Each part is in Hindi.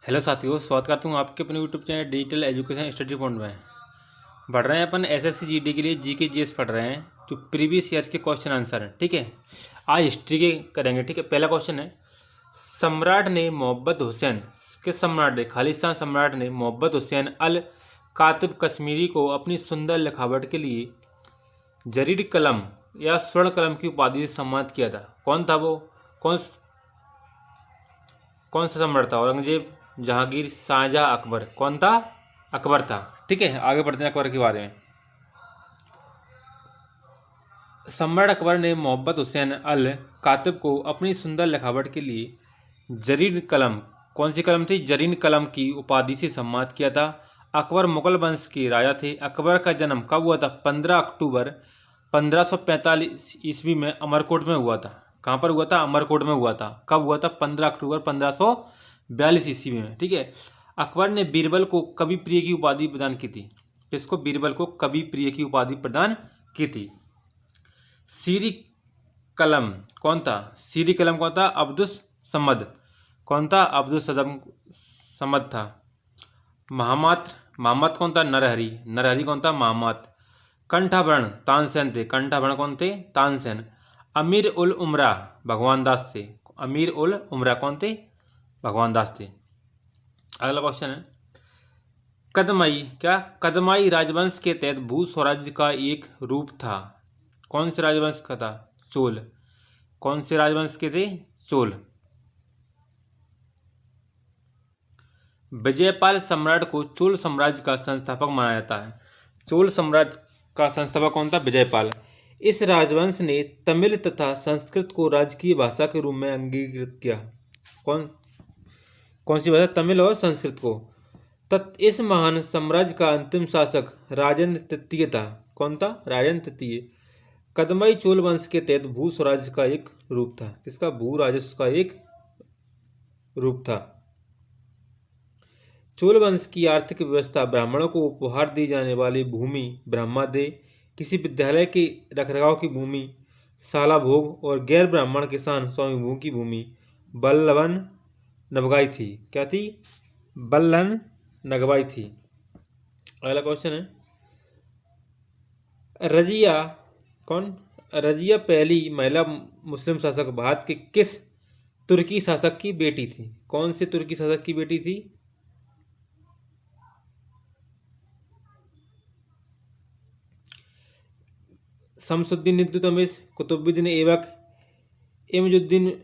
हेलो साथियों, स्वागत करता हूँ आपके अपने YouTube channel digital education study point में। पढ़ रहे हैं अपन एसएससी जीडी के लिए जीके जीएस पढ़ रहे हैं, जो प्रीवियस ईयर के क्वेश्चन आंसर हैं। ठीक है, आज हिस्ट्री के करेंगे। ठीक है, पहला क्वेश्चन है, सम्राट ने मोहम्मद हुसैन किस सम्राट ने खालिस्तान सम्राट ने मोहम्मद हुसैन अल कातिब कश्मीरी को अपनी सुंदर लिखावट के लिए जरीद कलम या स्वर्ण कलम की उपाधि से सम्मानित किया था? कौन था वो? कौन कौन सा सम्राट था? औरंगजेब, जहांगीर, शाहजहां, अकबर? कौन था? अकबर था। ठीक है, आगे बढ़ते हैं अकबर के बारे में। सम्राट अकबर ने मोहम्मद हुसैन अल कातिब को अपनी सुंदर लिखावट के लिए जरीद कलम, कौन सी कलम थी? जरीद कलम की उपाधि से सम्मानित किया था। अकबर मुगल वंश के राजा थे। अकबर का जन्म कब हुआ था? 15 अक्टूबर 1545 ईस्वी में अमरकोट में हुआ था। कहाँ पर हुआ था? अमरकोट में हुआ था। कब हुआ था? 15 अक्टूबर 1542 ईस्वी में। ठीक है, अकबर ने बीरबल को कवि प्रिय की उपाधि प्रदान की थी। किसको? बीरबल को कवि प्रिय की उपाधि प्रदान की थी। सीरी कलम कौन था? सीरी कलम कौन था? अब्दुस समद। कौन था? अब्दुस समद था। महामात कौन था? नरहरि। नरहरि कौन था? महामात। कंठाभरण तानसेन थे। कंठाभरण कौन थे? तानसेन। अमीर उल उमरा भगवान दास थे। अमीर उल उमरा कौन थे? भगवान दास थे। अगला क्वेश्चन है, कदमाई क्या कदमाई राजवंश के तहत भू स्वराज्य का एक रूप था? कौन से राजवंश का था? चोल। कौन से राजवंश के थे? चोल। विजयपाल सम्राट को चोल साम्राज्य का संस्थापक माना जाता है। चोल साम्राज्य का संस्थापक कौन था? विजयपाल। इस राजवंश ने तमिल तथा संस्कृत को राजकीय भाषा के रूप में अंगीकृत किया। कौन कौन सी भाषा? तमिल और संस्कृत को। इस महान साम्राज्य का अंतिम शासक राजेंद्र तृतीय था। कौन था? राजेंद्र तृतीय। कदमाई चोल वंश के तहत भू स्वराज्य का एक रूप था। किसका? भू राजस्व का एक रूप था। चोल वंश की आर्थिक व्यवस्था ब्राह्मणों को उपहार दी जाने वाली भूमि ब्रह्मादय, किसी विद्यालय के रखरखाव की भूमि शाला भोग और गैर ब्राह्मण किसान स्वामी की भूमि बल्लवन नबगाई थी। क्या थी? बल्लन नगवाई थी। अगला क्वेश्चन है, रजिया कौन? रजिया पहली महिला मुस्लिम शासक भारत के किस तुर्की शासक की बेटी थी? कौन से तुर्की शासक की बेटी थी? शमसुद्दीन इल्तुतमिश, कुतुबुद्दीन ऐबक, इमजुद्दीन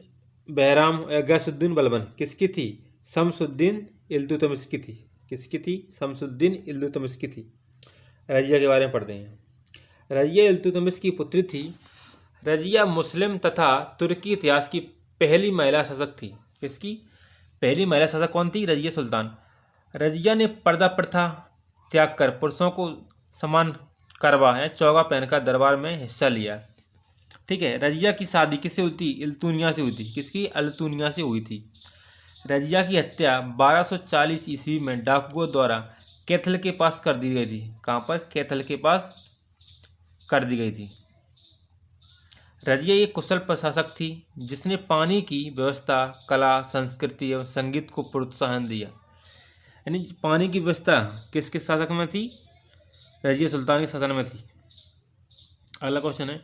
बहराम या गयासुद्दीन बलबन? किसकी थी? शमसुद्दीन इल्तुतमिश की थी। किसकी थी? शमसुद्दीन इल्तुतमिश की थी। रजिया के बारे में पढ़ते हैं। रजिया इल्तुतमिश की पुत्री थी। रजिया मुस्लिम तथा तुर्की इतिहास की पहली महिला शासक थी। किसकी? पहली महिला शासक कौन थी? रजिया सुल्तान। रजिया ने पर्दा प्रथा त्याग कर पुरुषों को समान करवा है चौगा पहनकर दरबार में हिस्सा लिया। ठीक है, रजिया की शादी किससे हुई थी? इल्तुनिया से हुई थी। किसकी? अल्तुनिया से हुई थी। रजिया की हत्या 1240 ईस्वी में डाकुओं द्वारा कैथल के पास कर दी गई थी। कहाँ पर? कैथल के पास कर दी गई थी। रजिया एक कुशल प्रशासक थी जिसने पानी की व्यवस्था, कला, संस्कृति एवं संगीत को प्रोत्साहन दिया। यानी पानी की व्यवस्था किसके शासक में थी? रजिया सुल्तान के शासन में थी। अगला क्वेश्चन है,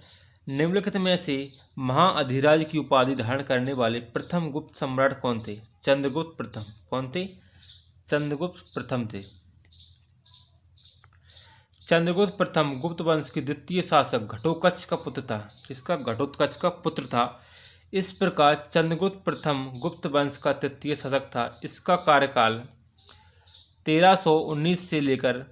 निम्नलिखित में से महाअधिराज की उपाधि धारण करने वाले प्रथम गुप्त सम्राट कौन थे? चंद्रगुप्त प्रथम। कौन थे? चंद्रगुप्त प्रथम थे। चंद्रगुप्त प्रथम गुप्त वंश के द्वितीय शासक घटोत्कच का पुत्र था। किसका? घटोत्कच का पुत्र था। इस प्रकार चंद्रगुप्त प्रथम गुप्त वंश का तृतीय शासक था। इसका कार्यकाल 319 से लेकर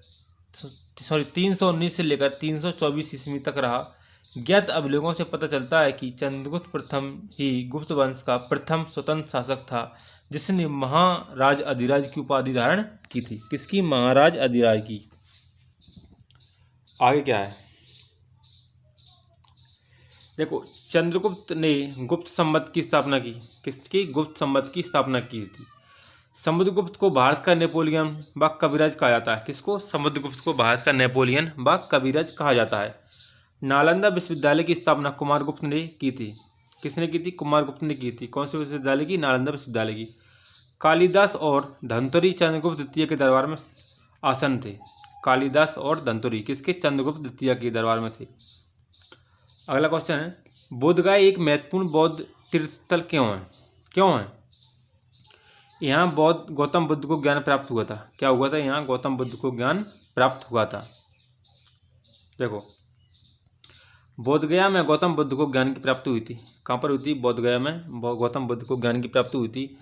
324 ईस्वी तक रहा। ज्ञात अभिलेखों से पता चलता है कि चंद्रगुप्त प्रथम ही गुप्त वंश का प्रथम स्वतंत्र शासक था जिसने महाराज अधिराज की उपाधि धारण की थी। किसकी? महाराज अधिराज की। आगे क्या है देखो, चंद्रगुप्त ने गुप्त संवत की स्थापना की। किसकी? गुप्त संवत की स्थापना की थी। समुद्रगुप्त को भारत का नेपोलियन व कविराज कहा जाता है। किसको? समुद्रगुप्त को भारत का नेपोलियन व कविराज कहा जाता है। नालंदा विश्वविद्यालय की स्थापना कुमारगुप्त ने की थी। किसने की थी? कुमारगुप्त ने की थी। कौन से विश्वविद्यालय की? नालंदा विश्वविद्यालय की। कालिदास और धनतरी चंद्रगुप्त द्वितीय के दरबार में आसन थे। कालिदास और धनतरी किसके? चंद्रगुप्त द्वितीय के दरबार में थे। अगला क्वेश्चन है, बोधगया एक महत्वपूर्ण बौद्ध तीर्थस्थल क्यों है? क्यों है? यहाँ बौद्ध गौतम बुद्ध को ज्ञान प्राप्त हुआ था। क्या हुआ था? यहाँ गौतम बुद्ध को ज्ञान प्राप्त हुआ था। देखो, बोधगया में गौतम बुद्ध को ज्ञान की प्राप्ति हुई थी। कहाँ पर हुई थी? बोधगया में गौतम बुद्ध को ज्ञान की प्राप्ति हुई थी।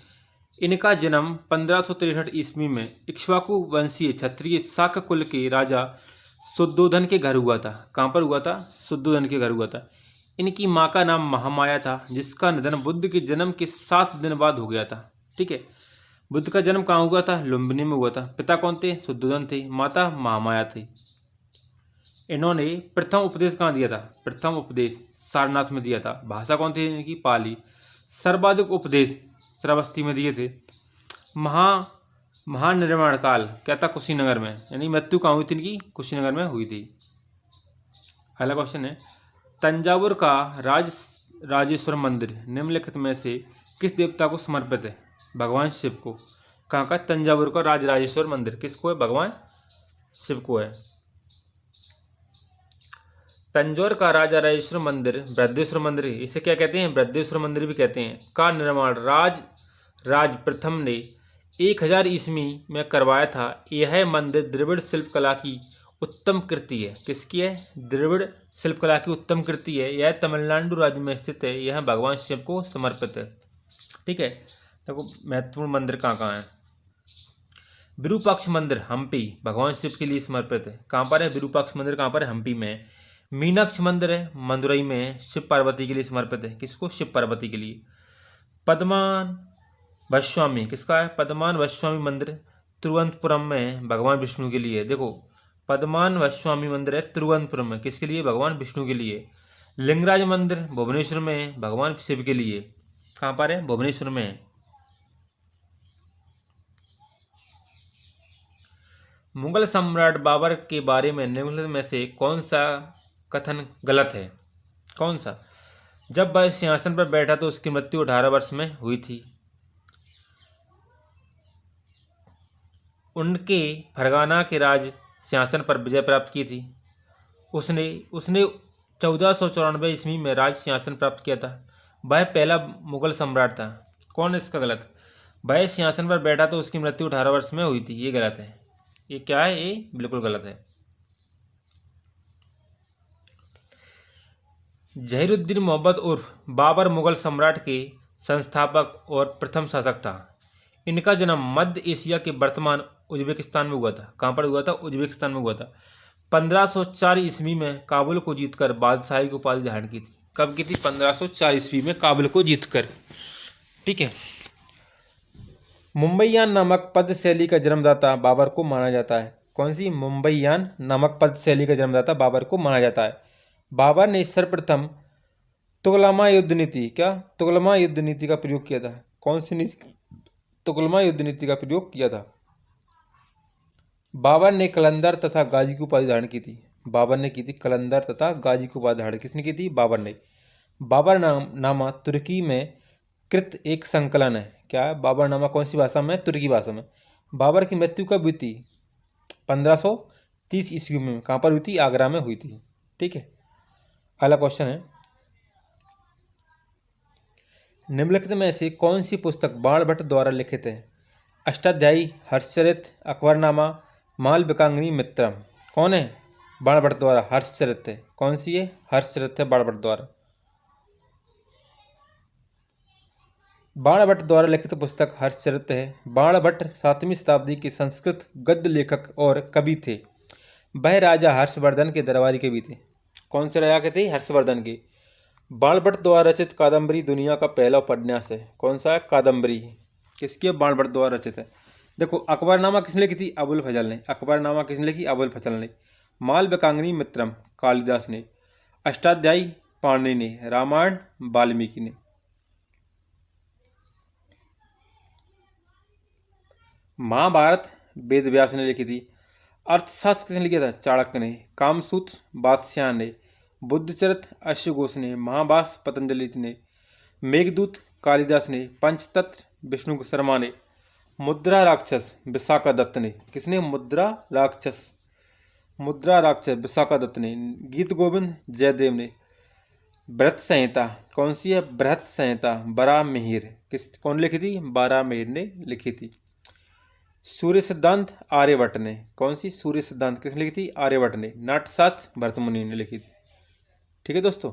इनका जन्म 1563 ईस्वी में इक्ष्वाकु वंशीय क्षत्रिय शाक्य कुल के राजा शुद्धोधन के घर हुआ था। कहाँ पर हुआ था? शुद्धोधन के घर हुआ था। इनकी माँ का नाम महामाया था, जिसका निधन बुद्ध के जन्म के 7 दिन बाद हो गया था। ठीक है, बुद्ध का जन्म कहाँ हुआ था? लुम्बिनी में हुआ था। पिता कौन थे? शुद्धोधन थे। माता महामाया थी। इन्होंने प्रथम उपदेश कहाँ दिया था? प्रथम उपदेश सारनाथ में दिया था। भाषा कौन थी इनकी? पाली। सर्वाधिक उपदेश श्रावस्ती में दिए थे। महानिर्वाण काल क्या था? कुशीनगर में। यानी मृत्यु कहाँ हुई थी इनकी? कुशीनगर में हुई थी। अगला क्वेश्चन है, तंजावुर का राजेश्वर मंदिर निम्नलिखित में से किस देवता को समर्पित है? भगवान शिव को। कहाँ का? तंजावुर का राजेश्वर मंदिर किसको है? भगवान शिव को है। तंजौर का राजा राजेश्वर मंदिर बृहदेश्वर मंदिर, इसे क्या कहते हैं? बृहदेश्वर मंदिर भी कहते हैं, का निर्माण राज प्रथम ने 1000 ईस्वी में करवाया था। यह मंदिर द्रविड़ शिल्पकला की उत्तम कृति है। किसकी है? द्रविड़ शिल्पकला की उत्तम कृति है। यह तमिलनाडु राज्य में स्थित है। यह भगवान शिव को समर्पित है। ठीक है, देखो महत्वपूर्ण मंदिर कहाँ कहाँ है। विरूपाक्ष मंदिर हम्पी भगवान शिव के लिए समर्पित है। कहाँ पर है? विरूपाक्ष मंदिर कहाँ पर है? हम्पी में। मीनाक्षी मंदिर है मदुरई में, शिव पार्वती के लिए समर्पित है। किसको? शिव पार्वती के लिए। पद्मान वस्वामी किसका है? पद्मान वस्वामी मंदिर तिरुवनंतपुरम में भगवान विष्णु के लिए। देखो, पद्मान वस्वामी मंदिर है तिरुवनंतपुरम में, किसके लिए? भगवान विष्णु के लिए। लिंगराज मंदिर भुवनेश्वर में भगवान शिव के लिए। कहाँ पर है? भुवनेश्वर में। मुगल सम्राट बाबर के बारे में निम्नलिखित में से कौन सा कथन गलत है? कौन सा? जब वह सिंहासन पर बैठा तो उसकी मृत्यु 18 वर्ष में हुई थी। उनके फरगाना के राज सिंहासन पर विजय प्राप्त की थी। उसने 1494 ईस्वी में राज सिंहासन प्राप्त किया था। वह पहला मुगल सम्राट था। कौन है इसका गलत? वह सिंहासन पर बैठा तो उसकी मृत्यु 18 वर्ष में हुई थी, ये गलत है। ये क्या है? ये बिल्कुल गलत है। जहीरुद्दीन मोहम्मद उर्फ बाबर मुगल सम्राट के संस्थापक और प्रथम शासक था। इनका जन्म मध्य एशिया के वर्तमान उज्बेकिस्तान में हुआ था। कहाँ पर हुआ था? उज्बेकिस्तान में हुआ था। 1504 ईस्वी में काबुल को जीतकर बादशाही की उपाधि धारण की थी। कब की थी? 1504 ईस्वी में काबुल को जीतकर। ठीक है, मुंबईयान नामक पद शैली का जन्मदाता बाबर को माना जाता है। कौन सी? मुंबईयान नामक पद शैली का जन्मदाता बाबर को माना जाता है। बाबर ने सर्वप्रथम तुगलमा युद्ध नीति तुगलमा युद्ध नीति का प्रयोग किया था। कौन सी नीति? तुगलमा युद्ध नीति का प्रयोग किया था। बाबर ने कलंदर तथा गाजी की उपाधि धारण की थी। बाबर ने की थी कलंदर तथा गाजी की उपाधि धारण। किसने की थी? बाबर ने। बाबर नामा तुर्की में कृत एक संकलन है। क्या है? बाबर नामा कौन सी भाषा में? तुर्की भाषा में। बाबर की मृत्यु कब हुई थी? 1530 ईस्वी में। कहाँ पर हुई थी? आगरा में हुई थी। ठीक है, अगला क्वेश्चन है, निम्नलिखित में से कौन सी पुस्तक बाणभट्ट द्वारा लिखित है? अष्टाध्यायी, हर्षचरित, अकबरनामा, मालविकाग्नि मित्रम। कौन है? बाणभट्ट द्वारा हर्षचरित है। कौन सी है? हर्षचरित है बाणभट्ट द्वारा। बाणभट्ट द्वारा लिखित पुस्तक हर्षचरित है। बाणभट्ट 7वीं शताब्दी के संस्कृत गद्य लेखक और कवि थे। वह राजा हर्षवर्धन के दरबारी कवि थे। कौन से राजा के थे? हर्षवर्धन के। बाणभट्ट द्वारा रचित कादम्बरी दुनिया का पहला उपन्यास है। कौन सा? कादम्बरी। किसकी? बाणभट्ट द्वारा रचित है। देखो, अकबरनामा किसने लिखी थी? अबुल फजल ने। अकबरनामा किसने लिखी? अबुल फजल ने। मालविकाग्नि मित्रम कालिदास ने। अष्टाध्यायी पाणिनि ने। रामायण वाल्मीकि ने। महाभारत वेदव्यास ने लिखी थी। अर्थशास्त्र किसने लिखा था? चाणक्य ने। कामसूत्र बादशाह ने। बुद्धचरित अश्वघोष ने। महाभाष्य पतंजलि ने। मेघदूत कालिदास ने। पंचतंत्र विष्णु शर्मा ने। मुद्रा राक्षस विशाखादत्त ने। किसने? मुद्रा राक्षस विशाखादत्त ने। गीत गोविंद जयदेव ने। बृहत संहिता कौन सी है? बृहत संहिता बारामिहिर कौन लिखी थी? बारामिहिर ने लिखी थी। सूर्य सिद्धांत आर्यभट्ट ने। कौन सी? सूर्य सिद्धांत किसने लिखी थी? आर्यभट्ट ने। नाट्यशास्त्र भरतमुनि ने लिखी थी। ठीक है दोस्तों,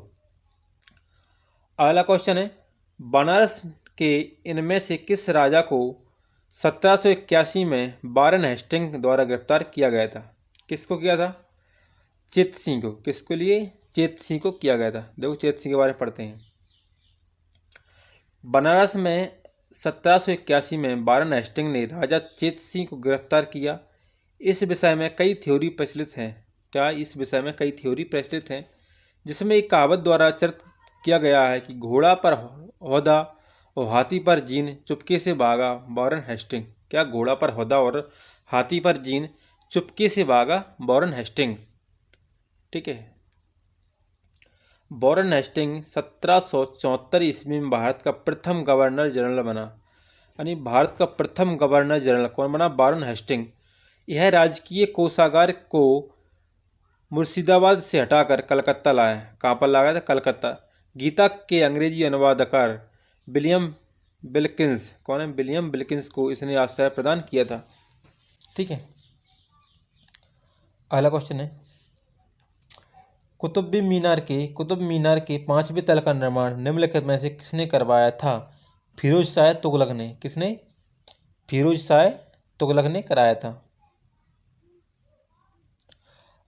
अगला क्वेश्चन है, बनारस के इनमें से किस राजा को 1781 में वारेन हेस्टिंग द्वारा गिरफ्तार किया गया था? किसको किया था? चेत सिंह को। किसको लिए? चेत सिंह को किया गया था। देखो चेत सिंह के बारे में पढ़ते हैं। बनारस में 1781 में वारेन हेस्टिंग ने राजा चेत सिंह को गिरफ्तार किया। इस विषय में कई थ्योरी प्रचलित हैं। क्या? इस विषय में कई थ्योरी प्रचलित हैं, जिसमें एक कहावत द्वारा चर्चा किया गया है कि घोड़ा पर होदा और हाथी पर जीन चुपके से भागा वारेन हेस्टिंग। क्या? घोड़ा पर होदा और हाथी पर जीन चुपके से भागा वारेन हेस्टिंग। ठीक है। वारेन हेस्टिंग 1774 ईस्वी में भारत का प्रथम गवर्नर जनरल बना। यानी भारत का प्रथम गवर्नर जनरल कौन बना? Warren Hasting. यह राजकीय कोषागार को मुर्शिदाबाद से हटाकर कलकत्ता लाया। कहाँ पर लाया था? कलकत्ता। गीता के अंग्रेजी अनुवादकार विलियम विल्किंस, कौन है? विलियम विल्किंस को इसने आश्रय प्रदान किया था। ठीक है। अगला क्वेश्चन है, कुतुब मीनार के 5वें तल का निर्माण निम्नलिखित में से किसने करवाया था? फिरोज शाह तुगलक ने। किसने? फिरोज शाह तुगलक ने कराया था।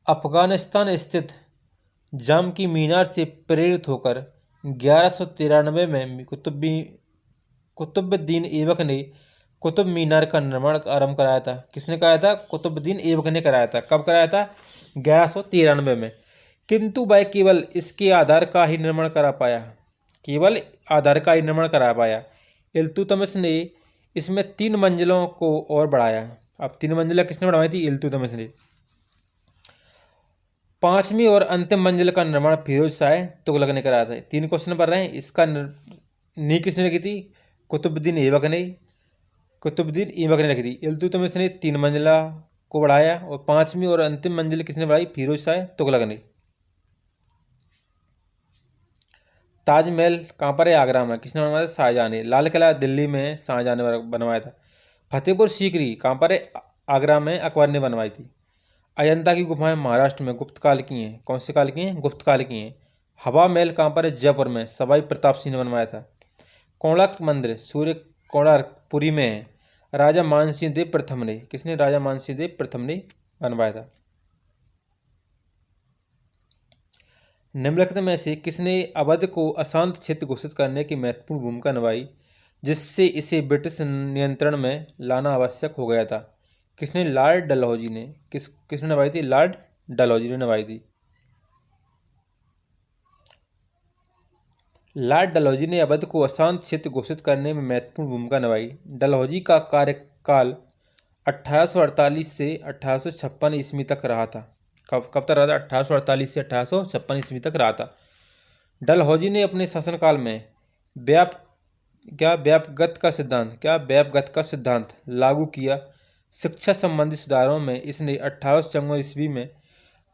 अफगानिस्तान स्थित जाम की मीनार से प्रेरित होकर 1193 में कुतुबुद्दीन ऐबक ने कुतुब मीनार का निर्माण आरंभ कराया था। किसने कराया था? कुतुबुद्दीन ऐबक ने कराया था। कब कराया था? 1193 में। किंतु वह केवल इसके आधार का ही निर्माण करा पाया। केवल आधार का ही निर्माण करा पाया। इल्तुतमिश ने इसमें 3 मंजिलों को और बढ़ाया। अब 3 मंजिला किसने बढ़ाई थी? इल्तुतमिश ने। 5वीं और अंतिम मंजिल का निर्माण फिरोज शाह तुगलक ने कराया था। 3 क्वेश्चन पढ़ रहे हैं। इसका नींव किसने रखी थी? कुतुबुद्दीन ऐबक ने। रखी थी। इल्तुतमिश ने 3 मंजिला को बढ़ाया और 5वीं और अंतिम मंजिल किसने बढ़ाई? फिरोज शाह तुगलक ने। ताजमहल कहाँ पर है? आगरा में। किसने बनवाया था? शाहजहां ने। लाल किला दिल्ली में शाहजहां ने बनवाया था। फतेहपुर सीकरी कहाँ पर है? आगरा में अकबर ने बनवाई थी। अजंता की गुफाएं महाराष्ट्र में गुप्त काल की हैं। कौन से काल की हैं? गुप्त काल की हैं। हवा महल कहाँ पर है? जयपुर में सवाई प्रताप सिंह ने बनवाया था। कोणार्क मंदिर सूर्य कोणार्क पुरी में है। राजा मानसिंह देव प्रथम ने। किसने? राजा मानसिंह देव प्रथम ने बनवाया था। निम्नलिखित में से किसने अवध को अशांत क्षेत्र घोषित करने की महत्वपूर्ण भूमिका निभाई, जिससे इसे ब्रिटिश नियंत्रण में लाना आवश्यक हो गया था? किसने? लॉर्ड डलहौजी ने। किसने निभाई थी? लॉर्ड डलहौजी ने निभाई थी। लॉर्ड डलहौजी ने अवध को अशांत क्षेत्र घोषित करने में महत्वपूर्ण भूमिका निभाई। डलहौजी का कार्यकाल 1848 से 1856 ईस्वी तक रहा था। कब तक रहा था? 1848 से 1856 ईस्वी तक रहा था। डलहौजी ने अपने शासनकाल में व्यापगत का सिद्धांत लागू किया। शिक्षा संबंधी सुधारों में इसने 1854 ईस्वी में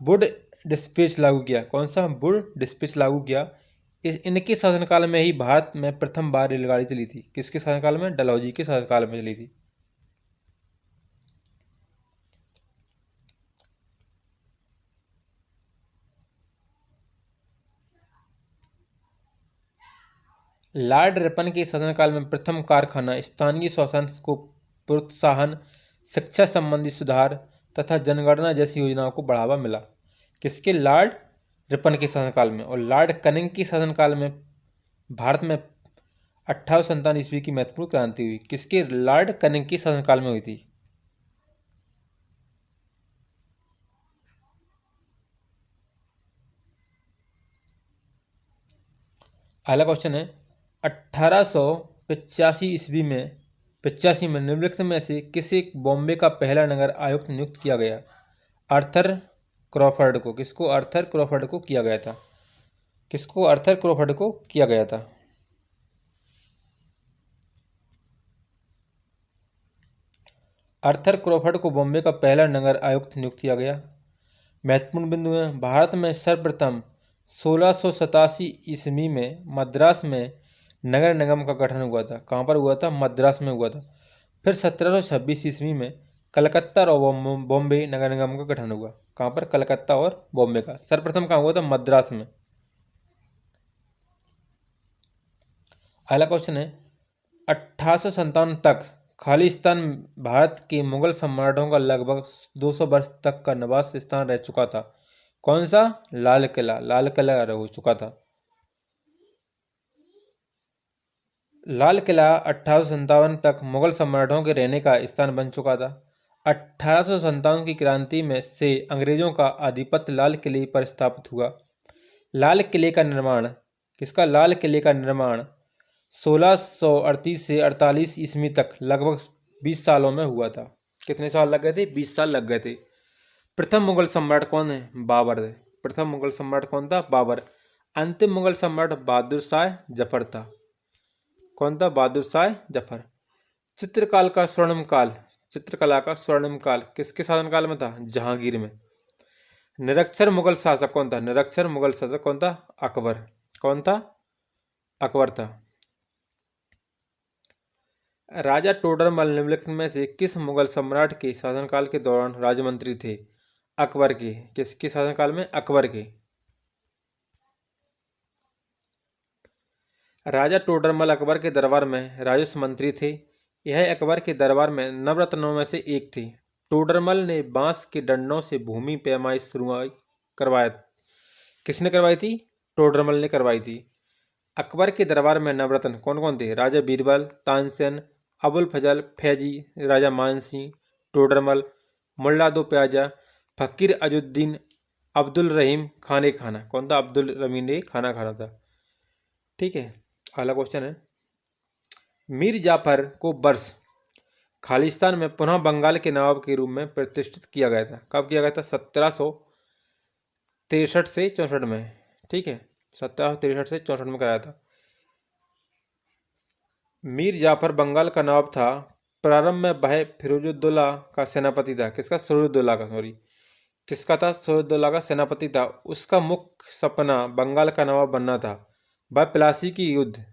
वुड डिस्पैच लागू किया। कौन सा? वुड डिस्पैच लागू किया। इनके शासनकाल में ही भारत में प्रथम बार रेलगाड़ी चली थी। किसके शासनकाल में? डलहौजी के शासनकाल में चली थी। लॉर्ड रिपन के शासनकाल में प्रथम कारखाना स्थानीय स्वशासन को प्रोत्साहन, शिक्षा संबंधी सुधार तथा जनगणना जैसी योजनाओं को बढ़ावा मिला। किसके? लॉर्ड रिपन के शासनकाल में। और लॉर्ड कनिंग के शासनकाल में भारत में 1857 ईस्वी की महत्वपूर्ण क्रांति हुई। किसके? लॉर्ड कनिंग के शासनकाल में हुई थी। अगला क्वेश्चन है, 1885 ईस्वी में 85 में निम्नलिखित में से किसे बॉम्बे का पहला नगर आयुक्त नियुक्त किया गया? आर्थर क्रॉफर्ड को। किसको? आर्थर क्रॉफर्ड को किया गया था। किसको? आर्थर क्रॉफर्ड को किया गया था। आर्थर क्रॉफर्ड को बॉम्बे का पहला नगर आयुक्त नियुक्त किया गया। महत्वपूर्ण बिंदु है, भारत में सर्वप्रथम 1687 ईस्वी में मद्रास में नगर निगम का गठन हुआ था। कहाँ पर हुआ था? मद्रास में हुआ था। फिर 1726 ईस्वी में कलकत्ता और बॉम्बे नगर निगम का गठन हुआ। कहाँ पर? कलकत्ता और बॉम्बे का। सर्वप्रथम कहाँ हुआ था? मद्रास में। अगला क्वेश्चन है, 1857 तक खालिस्तान भारत के मुगल सम्राटों का लगभग 200 वर्ष तक का निवास स्थान रह चुका था। कौन सा? लाल किला। लाल किला हो चुका था। लाल किला 1857 तक मुगल सम्राटों के रहने का स्थान बन चुका था। 1857 की क्रांति में से अंग्रेजों का आधिपत्य लाल किले पर स्थापित हुआ। लाल किले का निर्माण किसका? लाल किले का निर्माण 1638 से 48 ईस्वी तक लगभग 20 सालों में हुआ था। कितने साल लग गए थे? 20 साल लग गए थे। प्रथम मुगल सम्राट कौन है? बाबर है। प्रथम मुगल सम्राट कौन था? बाबर। अंतिम मुगल सम्राट बहादुर शाह जफर था। कौन था? बहादुर शाह जफर। चित्रकाल का स्वर्णिम काल, चित्रकला का स्वर्णिम काल किसके शासनकाल में था? जहांगीर में। निरक्षर मुगल शासक कौन था? निरक्षर मुगल शासक कौन था? अकबर। कौन था? अकबर था। राजा टोडरमल निम्नलिखित में से किस मुगल सम्राट के शासनकाल के दौरान राजमंत्री थे? अकबर के। किसके शासनकाल में? अकबर के। राजा टोडरमल अकबर के दरबार में राजस्व मंत्री थे। यह अकबर के दरबार में नवरत्नों में से एक थे। टोडरमल ने बांस के डंडों से भूमि पैमाइश शुरू करवाया। किसने करवाई थी? टोडरमल ने करवाई थी। अकबर के दरबार में नवरत्न कौन कौन थे? राजा बीरबल, तानसेन, अबुल फजल, फैजी, राजा मानसिंह, टोडरमल, मुल्ला दो प्याजा, फकीर अजुद्दीन, अब्दुल रहीम खाने खाना। कौन था? अब्दुल रहीम ने खाना खाना था। ठीक है। अगला क्वेश्चन है, मीर जाफर को वर्ष खालिस्तान में पुनः बंगाल के नवाब के रूप में प्रतिष्ठित किया गया था। कब किया गया था? 1763 से 64 में। ठीक है, 1763 से 64 में कराया था। मीर जाफर बंगाल का नवाब था। प्रारंभ में वह फिरोजुद्दौला का सेनापति था। किसका? सुरुद्दौला का, सॉरी, किसका था? सुरुद्दौला का सेनापति था। उसका मुख्य सपना बंगाल का नवाब बनना था। वह प्लासी की युद्ध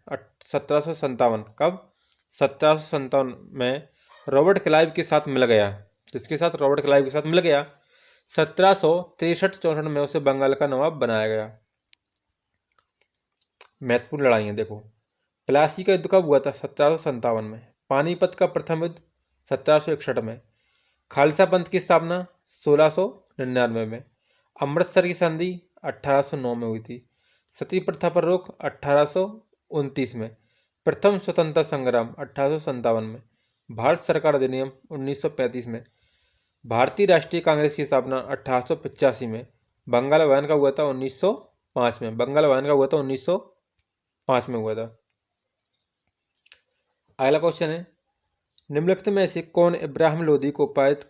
1757, कब? 1757 में रॉबर्ट क्लाइव के साथ मिल गया। किसके साथ? रॉबर्ट क्लाइव के साथ मिल गया। 1763-64 में उसे बंगाल का नवाब बनाया गया। महत्वपूर्ण लड़ाइयाँ देखो, प्लासी का युद्ध कब हुआ था? 1757 में। पानीपत का प्रथम युद्ध 1761 में। खालसा पंथ की स्थापना 1699 में। अमृतसर की संधि 1809 में हुई थी। सती प्रथा पर रोक 1829 में। प्रथम स्वतंत्रता संग्राम 1857 में। भारत सरकार अधिनियम 1935 में। भारतीय राष्ट्रीय कांग्रेस की स्थापना 1885 में। बंगाल भवन का हुआ था 1905 में। बंगाल भवन का हुआ था 1905 में हुआ था। अगला क्वेश्चन है, निम्नलिखित में से कौन इब्राहिम लोदी को पराजित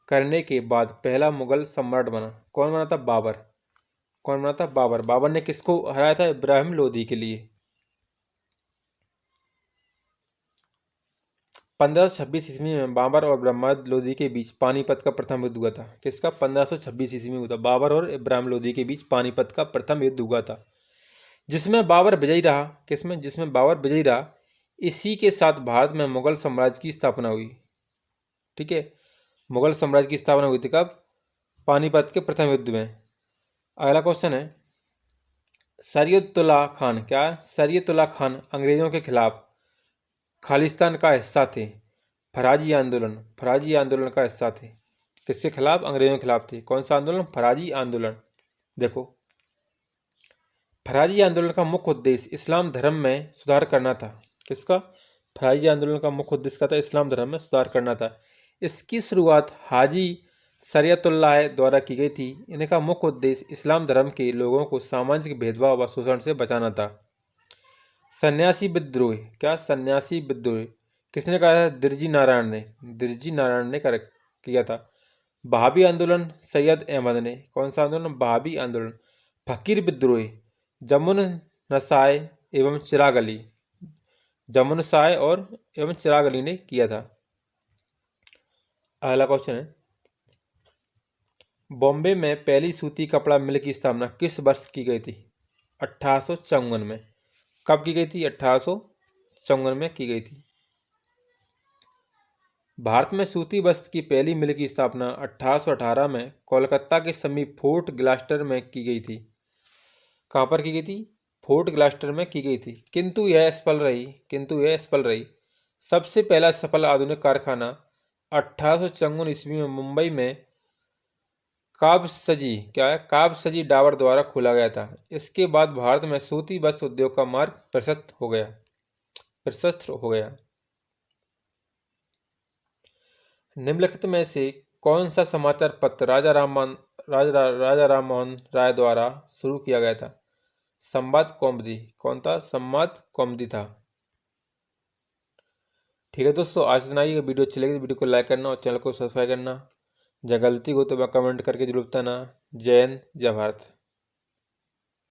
करने के बाद पहला मुगल सम्राट बना? कौन बना था? बाबर। कौन बना था? बाबर। बाबर ने किसको हराया था? इब्राहिम लोदी के लिए। 1526 ईस्वी में बाबर और ब्रह्मद लोदी के बीच पानीपत का प्रथम युद्ध हुआ था। किसका? 1526 ईस्वी में हुआ था। बाबर और इब्राहिम लोदी के बीच पानीपत का प्रथम युद्ध हुआ था, जिसमें बाबर विजयी रहा। किसमें? जिसमें बाबर विजयी रहा। इसी के साथ भारत में मुगल साम्राज्य की स्थापना हुई। ठीक है, मुगल साम्राज्य की स्थापना हुई थी कब? पानीपत के प्रथम युद्ध में। अगला क्वेश्चन है, शरीयतुल्लाह खान, क्या? शरीयतुल्लाह खान अंग्रेजों के खिलाफ खालिस्तान का हिस्सा थे। फराजी आंदोलन, फराजी आंदोलन का हिस्सा थे। किसके खिलाफ? अंग्रेजों के खिलाफ थे। कौन सा आंदोलन? फराजी आंदोलन। देखो, फराजी आंदोलन का मुख्य उद्देश्य इस्लाम धर्म में सुधार करना था। किसका? फराजी आंदोलन का मुख्य उद्देश्य क्या था? इस्लाम धर्म में सुधार करना था। इसकी शुरुआत हाजी शरीयतुल्लाह द्वारा की गई थी। इनका मुख्य उद्देश्य इस्लाम धर्म के लोगों को सामाजिक भेदभाव व शोषण से बचाना था। सन्यासी विद्रोह, क्या? सन्यासी विद्रोह किसने कहा था? दिरजी नारायण ने। दिरजी नारायण ने किया था। बहाबी आंदोलन सैयद अहमद ने। कौन सा आंदोलन? बहाबी आंदोलन। फकीर विद्रोह जमुन नसाय एवं चिराग अली, जमुन साय और एवं चिराग अली ने किया था। अगला क्वेश्चन है, बॉम्बे में पहली सूती कपड़ा मिल की स्थापना किस वर्ष की गई थी? 1854 में। कब की गई थी? 1854 में की गई थी। भारत में सूती वस्त्र की पहली मिल की स्थापना 1818 में कोलकाता के समीप फोर्ट ग्लास्टर में की गई थी। कहाँ पर की गई थी? फोर्ट ग्लास्टर में की गई थी। किंतु यह असफल रही। सबसे पहला सफल आधुनिक कारखाना 1854 ईस्वी में मुंबई में काबसजी डाबर द्वारा खोला गया था। इसके बाद भारत में सूती वस्त्र उद्योग का मार्ग प्रशस्त हो गया। निम्नलिखित में से कौन सा समाचार पत्र राजा राम मोहन राय द्वारा शुरू किया गया था? संवाद कौमुदी। कौन था? संवाद कौमुदी था। ठीक है दोस्तों, आज इतना ही। वीडियो अच्छी लगी तो वीडियो को लाइक करना और चैनल को सब्सक्राइब करना। जहाँ गलती हो तो वह कमेंट करके जरूर बताना। जय हिंद, जय भारत।